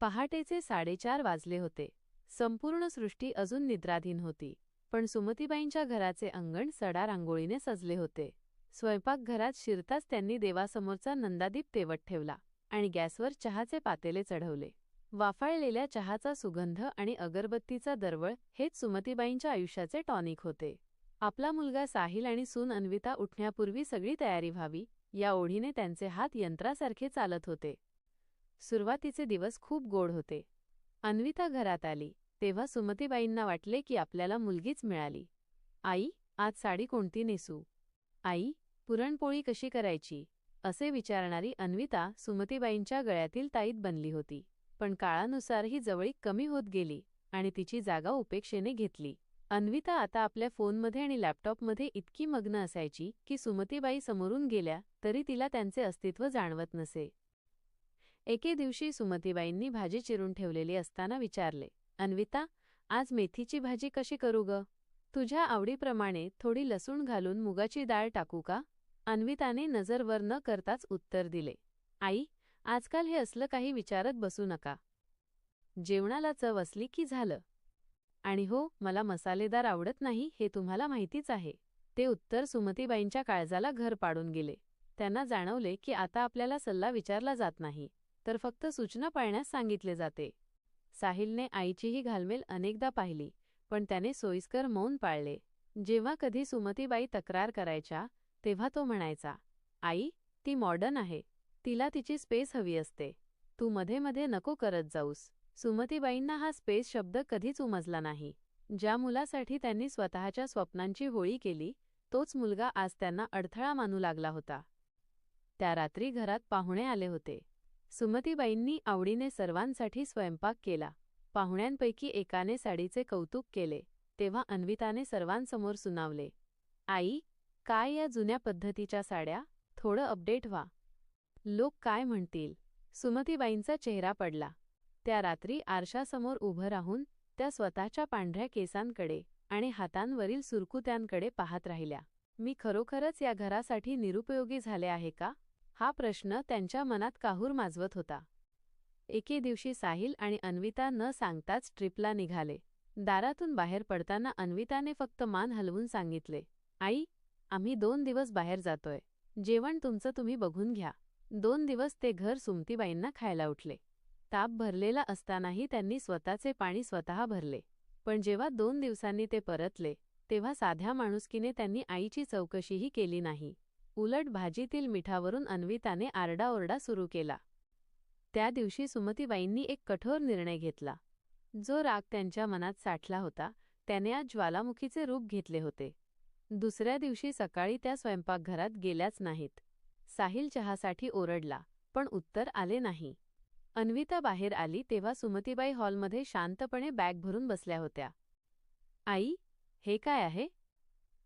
पहाटेचे 4:30 वाजले होते. संपूर्ण सृष्टी अजून निद्राधीन होती. पण सुमतीबाईंच्या घराचे अंगण सडा रांगोळीने सजले होते. स्वयंपाकघरात शिरताच त्यांनी देवासमोरचा नंदादीप तेवत ठेवला आणि गॅसवर चहाचे पातेले चढवले. वाफाळलेल्या चहाचा सुगंध आणि अगरबत्तीचा दरवळ हेच सुमतीबाईंच्या आयुष्याचे टॉनिक होते. आपला मुलगा साहिल आणि सून अन्विता उठण्यापूर्वी सगळी तयारी व्हावी या ओढीने त्यांचे हात यंत्रासारखे चालत होते. सुरुवातीचे दिवस खूप गोड होते. अन्विता घरात आली तेव्हा सुमतीबाईंना वाटले की आपल्याला मुलगीच मिळाली. आई, आज साडी कोणती नेसू? आई, पुरणपोळी कशी करायची? असे विचारणारी अन्विता सुमतीबाईंच्या गळ्यातील ताईत बनली होती. पण काळानुसार ही जवळीक कमी होत गेली आणि तिची जागा उपेक्षेने घेतली. अन्विता आता आपल्या फोनमध्ये आणि लॅपटॉपमध्ये इतकी मग्न असायची की सुमतीबाई समोरून गेल्या तरी तिला त्यांचे अस्तित्व जाणवत नसे. एके दिवशी सुमतीबाईंनी भाजी चिरून ठेवलेली असताना विचारले, अन्विता, आज मेथीची भाजी कशी करू ग? तुझ्या आवडीप्रमाणे थोडी लसूण घालून मुगाची डाळ टाकू का? अन्विताने नजर वर न करताच उत्तर दिले, आई, आजकाल हे असलं काही विचारत बसू नका. जेवणाला चव असली की झालं. आणि हो, मला मसालेदार आवडत नाही हे तुम्हाला माहितीच आहे. ते उत्तर सुमतीबाईंच्या काळजाला घर पाडून गेले. त्यांना जाणवले की आता आपल्याला सल्ला विचारला जात नाही, तर फक्त सूचना पाळण्यास सांगितले जाते. साहिलने आईचीही घालमेल अनेकदा पाहिली, पण त्याने सोयीस्कर मौन पाळले. जेव्हा कधी सुमतीबाई तक्रार करायच्या तेव्हा तो म्हणायचा, आई, ती मॉडर्न आहे, तिला तिची स्पेस हवी असते, तू मध्ये मध्ये नको करत जाऊस. सुमतीबाईंना हा स्पेस शब्द कधीच उमजला नाही. ज्या मुलासाठी त्यांनी स्वतःच्या स्वप्नांची होळी केली तोच मुलगा आज त्यांना अडथळा मानू लागला होता. त्या रात्री घरात पाहुणे आले होते. सुमतीबाईंनी आवडीने सर्वांसाठी स्वयंपाक केला. पाहुण्यांपैकी एकाने साडीचे कौतुक केले तेव्हा अन्विताने सर्वांसमोर सुनावले, आई, काय या जुन्या पद्धतीच्या साड्या? थोडं अपडेट व्हा. लोक काय म्हणतील? सुमतीबाईंचा चेहरा पडला. त्या रात्री आरशासमोर उभं राहून त्या स्वतःच्या पांढऱ्या केसांकडे आणि हातांवरील सुरकुत्यांकडे पाहत राहिल्या. मी खरोखरच या घरासाठी निरुपयोगी झाले आहे का? हा प्रश्न त्यांच्या मनात काहूर माजवत होता. एके दिवशी साहिल आणि अन्विता न सांगताच ट्रिपला निघाले. दारातून बाहेर पडताना अन्विताने फक्त मान हलवून सांगितले, आई, आम्ही 2 दिवस बाहेर जातोय. जेवण तुमचं तुम्ही बघून घ्या. 2 दिवस ते घर सुमतीबाईंना खायला उठले. ताप भरलेला असतानाही त्यांनी स्वतःचे पाणी स्वतः भरले. पण जेव्हा 2 दिवसांनी ते परतले तेव्हा साध्या माणुसकीने त्यांनी आईची चौकशीही केली नाही. उलट भाजीतील मिठावरून अन्विताने आरडाओरडा सुरू केला. त्या दिवशी सुमतीबाईंनी एक कठोर निर्णय घेतला. जो राग त्यांच्या मनात साठला होता त्याने आज ज्वालामुखीचे रूप घेतले होते. दुसऱ्या दिवशी सकाळी त्या स्वयंपाकघरात गेल्याच नाहीत. साहिल चहासाठी ओरडला, पण उत्तर आले नाही. अन्विता बाहेर आली तेव्हा सुमतीबाई हॉलमध्ये शांतपणे बॅग भरून बसल्या होत्या. आई, हे काय आहे?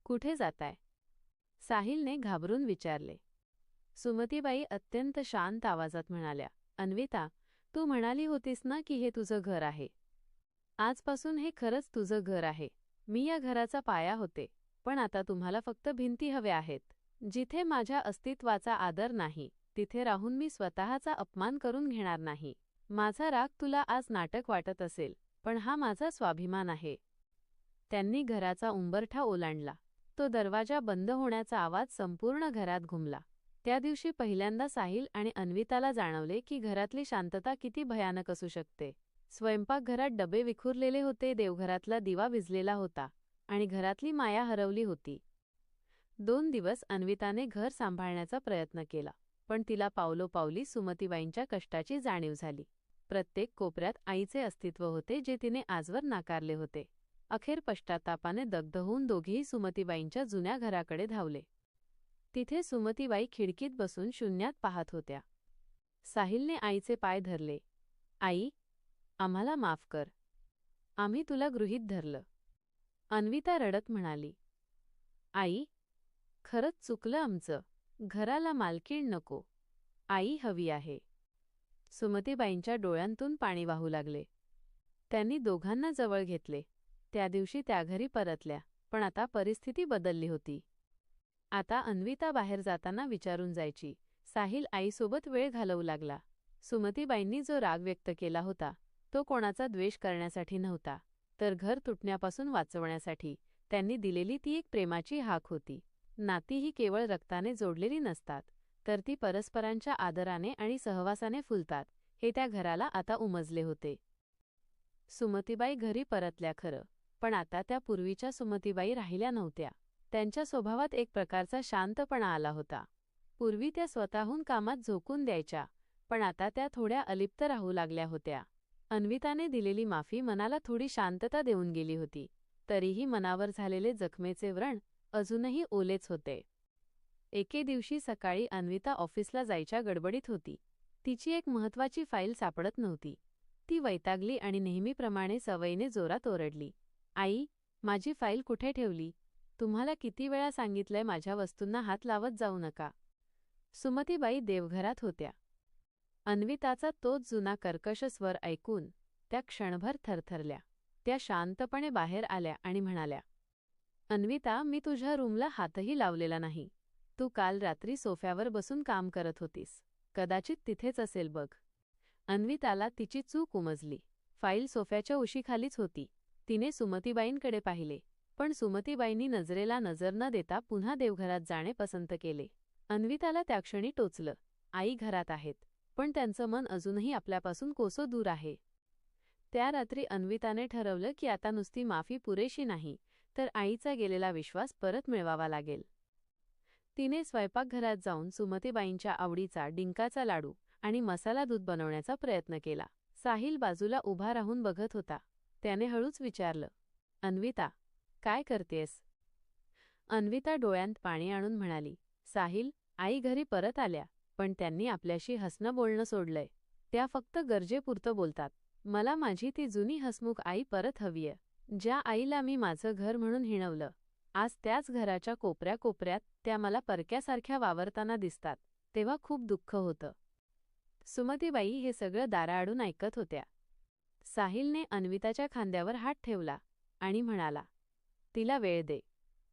कुठे जाताय? साहिलने घाबरून विचारले. सुमतीबाई अत्यंत शांत आवाजात म्हणाल्या, अन्विता, तू म्हणाली होतीस ना की हे तुझं घर आहे. आजपासून हे खरंच तुझं घर आहे. मी या घराचा पाया होते, पण आता तुम्हाला फक्त भिंती हव्या आहेत. जिथे माझ्या अस्तित्वाचा आदर नाही तिथे राहून मी स्वतःचा अपमान करून घेणार नाही. माझा राग तुला आज नाटक वाटत असेल, पण हा माझा स्वाभिमान आहे. त्यांनी घराचा उंबरठा ओलांडला. तो दरवाजा बंद होण्याचा आवाज संपूर्ण घरात घुमला. त्या दिवशी पहिल्यांदा साहिल आणि अन्विताला जाणवले की घरातली शांतता किती भयानक असू शकते. स्वयंपाकघरात डबे विखुरलेले होते, देवघरातला दिवा विझलेला होता आणि घरातली माया हरवली होती. 2 दिवस अन्विताने घर सांभाळण्याचा प्रयत्न केला, पण तिला पावलोपावली सुमतीबाईंच्या कष्टाची जाणीव झाली. प्रत्येक कोपऱ्यात आईचे अस्तित्व होते जे तिने आजवर नाकारले होते. अखेर पश्चात्तापाने दग्ध होऊन दोघेही सुमतीबाईंच्या जुन्या घराकडे धावले. तिथे सुमतीबाई खिडकीत बसून शून्यात पाहत होत्या. साहिलने आईचे पाय धरले. आई, आम्हाला माफ कर. आम्ही तुला गृहीत धरलं. अन्विता रडत म्हणाली, आई, खरंच चुकलं आमचं. घराला मालकीण नको, आई हवी आहे. सुमतीबाईंच्या डोळ्यांतून पाणी वाहू लागले. त्यांनी दोघांना जवळ घेतले. त्या दिवशी त्या घरी परतल्या, पण आता परिस्थिती बदलली होती. आता अन्विता बाहेर जाताना विचारून जायची. साहिल आईसोबत वेळ घालवू लागला. सुमतीबाईंनी जो राग व्यक्त केला होता तो कोणाचा द्वेष करण्यासाठी नव्हता, तर घर तुटण्यापासून वाचवण्यासाठी त्यांनी दिलेली ती एक प्रेमाची हाक होती. नाती ही केवळ रक्ताने जोडलेली नसतात, तर ती परस्परांच्या आदराने आणि सहवासाने फुलतात, हे त्या घराला आता उमजले होते. सुमतीबाई घरी परतल्या खरं, पण आता त्या पूर्वीच्या सुमतीबाई राहिल्या नव्हत्या. त्यांच्या स्वभावात एक प्रकारचा शांतपणा आला होता. पूर्वी त्या स्वतःहून कामात झोकून द्यायच्या, पण आता त्या थोड्या अलिप्त राहू लागल्या होत्या. अन्विताने दिलेली माफी मनाला थोडी शांतता देऊन गेली होती, तरीही मनावर झालेले जखमेचे व्रण अजूनही ओलेच होते. एके दिवशी सकाळी अन्विता ऑफिसला जायच्या गडबडीत होती. तिची एक महत्त्वाची फाईल सापडत नव्हती. ती वैतागली आणि नेहमीप्रमाणे सवयीने जोरात ओरडली, "आई, माझी फाईल कुठे ठेवली? तुम्हाला किती वेळा सांगितलंय माझ्या वस्तूंना हात लावत जाऊ नका." सुमतीबाई देवघरात होत्या. अन्विताचा तोच जुना कर्कश स्वर ऐकून त्या क्षणभर थरथरल्या. त्या शांतपणे बाहेर आल्या आणि म्हणाल्या, "अन्विता, मी तुझ्या रूमला हातही लावलेला नाही. तू काल रात्री सोफ्यावर बसून काम करत होतीस. कदाचित तिथेच असेल बघ." अन्विताला तिची चूक उमजली. फाईल सोफ्याच्या उशीखालीच होती. तिने सुमतीबाईंकडे पाहिले, पण सुमतीबाईंनी नजरेला नजर न देता पुन्हा देवघरात जाणे पसंत केले. अन्विताला त्या क्षणी टोचलं, आई घरात आहेत, पण त्यांचं मन अजूनही आपल्यापासून कोसो दूर आहे. त्या रात्री अन्विताने ठरवलं की आता नुसती माफी पुरेशी नाही, तर आईचा गेलेला विश्वास परत मिळवावा लागेल. तिने स्वयंपाकघरात जाऊन सुमतीबाईंच्या आवडीचा डिंकाचा लाडू आणि मसाला दूध बनवण्याचा प्रयत्न केला. साहिल बाजूला उभा राहून बघत होता. त्याने हळूच विचारलं, "अन्विता, काय करतेस?" अन्विता डोळ्यांत पाणी आणून म्हणाली, "साहिल, आई घरी परत आल्या, पण त्यांनी आपल्याशी हसणं बोलणं सोडलंय. त्या फक्त गरजेपुरतं बोलतात. मला माझी ती जुनी हसमुख आई परत हवीय, ज्या आईला मी माझं घर म्हणून हिणवलं. आज त्याच घराच्या कोपऱ्यात त्या मला परक्यासारख्या वावरताना दिसतात, तेव्हा खूप दुःख होतं." सुमतीबाई हे सगळं दाराआडून ऐकत होत्या. साहिलने अन्विताच्या खांद्यावर हात ठेवला आणि म्हणाला, "तिला वेळ दे.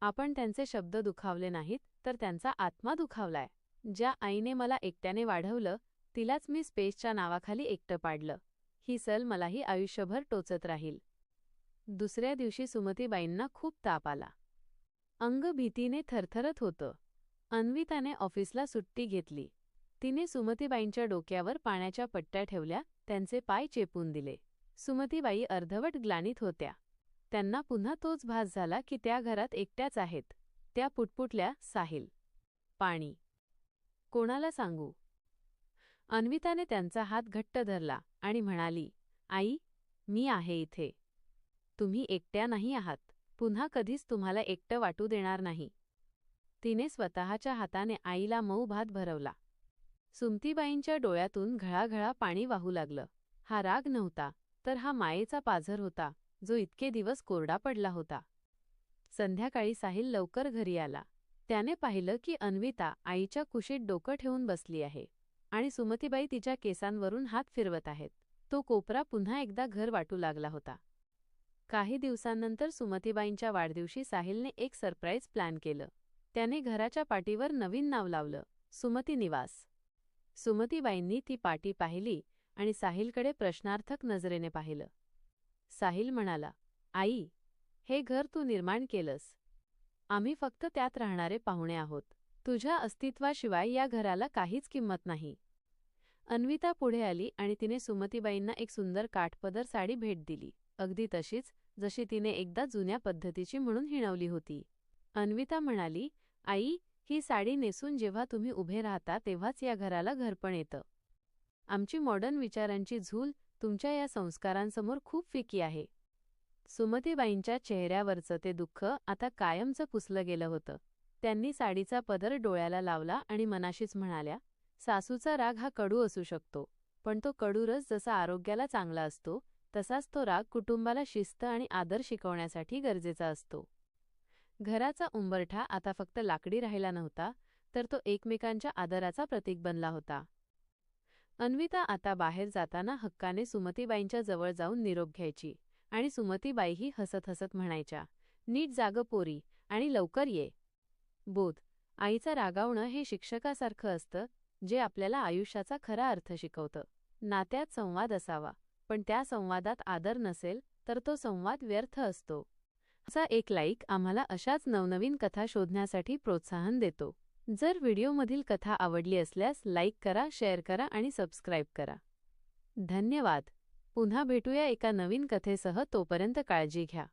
आपण त्यांचे शब्द दुखावले नाहीत, तर त्यांचा आत्मा दुखावलाय. ज्या आईने मला एकट्याने वाढवलं, तिलाच मी स्पेसच्या नावाखाली एकटं पाडलं. ही सल मलाही आयुष्यभर टोचत राहील." दुसऱ्या दिवशी सुमतीबाईंना खूप ताप आला. अंग भीतीने थरथरत होतं. अन्विताने ऑफिसला सुट्टी घेतली. तिने सुमतीबाईंच्या डोक्यावर पाण्याच्या पट्ट्या ठेवल्या, त्यांचे पाय चेपून दिले. सुमतीबाई अर्धवट ग्लानीत होत्या. त्यांना पुन्हा तोच भास झाला की त्या घरात एकट्याच आहेत. त्या पुटपुटल्या, "साहिल, पाणी." "कोणाला सांगू?" अन्विताने त्यांचा हात घट्ट धरला आणि म्हणाली, "आई, मी आहे इथे. तुम्ही एकट्या नाही आहात. पुन्हा कधीच तुम्हाला एकटं वाटू देणार नाही." तिने स्वतःच्या हाताने आईला मऊ भात भरवला. सुमतीबाईंच्या डोळ्यातून घळाघळा पाणी वाहू लागलं. हा राग नव्हता, तर हा मायेचा पाझर होता, जो इतके दिवस कोरडा पडला होता. संध्याकाळी साहिल लवकर घरी आला. त्याने पाहिलं की अन्विता आईच्या कुशीत डोकं ठेवून बसली आहे आणि सुमतीबाई तिच्या केसांवरून हात फिरवत आहेत. तो कोपरा पुन्हा एकदा घर वाटू लागला होता. काही दिवसांनंतर सुमतीबाईंच्या वाढदिवशी साहिलने एक सरप्राईज प्लॅन केलं. त्याने घराच्या पाटीवर नवीन नाव लावलं, सुमती निवास. सुमतीबाईंनी ती पाटी पाहिली आणि साहिलकडे प्रश्नार्थक नजरेने पाहिलं. साहिल म्हणाला, "आई, हे घर तू निर्माण केलंस. आम्ही फक्त त्यात राहणारे पाहुणे आहोत. तुझ्या अस्तित्वाशिवाय या घराला काहीच किंमत नाही." अन्विता पुढे आली आणि तिने सुमतीबाईंना एक सुंदर काठपदर साडी भेट दिली, अगदी तशीच जशी तिने एकदा जुन्या पद्धतीची म्हणून हिणवली होती. अन्विता म्हणाली, "आई, ही साडी नेसून जेव्हा तुम्ही उभे राहता तेव्हाच या घराला घरपण येतं. आमची मॉडर्न विचारांची झूल तुमच्या या संस्कारांसमोर खूप फिकी आहे." सुमतीबाईंच्या चेहऱ्यावरचं ते दुःख आता कायमचं पुसलं गेलं होतं. त्यांनी साडीचा पदर डोळ्याला लावला आणि मनाशीच म्हणाल्या, "सासूचा राग हा कडू असू शकतो, पण तो कडू रस जसा आरोग्याला चांगला असतो, तसाच तो राग कुटुंबाला शिस्त आणि आदर शिकवण्यासाठी गरजेचा असतो." घराचा उंबरठा आता फक्त लाकडी राहिला नव्हता, तर तो एकमेकांच्या आदराचा प्रतीक बनला होता. अन्विता आता बाहेर जाताना हक्काने सुमतीबाईंच्या जवळ जाऊन निरोप घ्यायची आणि सुमतीबाईही हसत हसत म्हणायच्या, "नीट जाग पोरी आणि लवकर ये." बोध, आईचा रागावणं हे शिक्षकासारखं असतं, जे आपल्याला आयुष्याचा खरा अर्थ शिकवतं. नात्यात संवाद असावा, पण त्या संवादात आदर नसेल तर तो संवाद व्यर्थ असतो. असा एक लाईक आम्हाला अशाच नवनवीन कथा शोधण्यासाठी प्रोत्साहन देतो. जर व्हिडिओमधील कथा आवडली असल्यास लाईक करा, शेअर करा आणि सबस्क्राईब करा. धन्यवाद. पुन्हा भेटूया एका नवीन कथेसह. तोपर्यंत काळजी घ्या.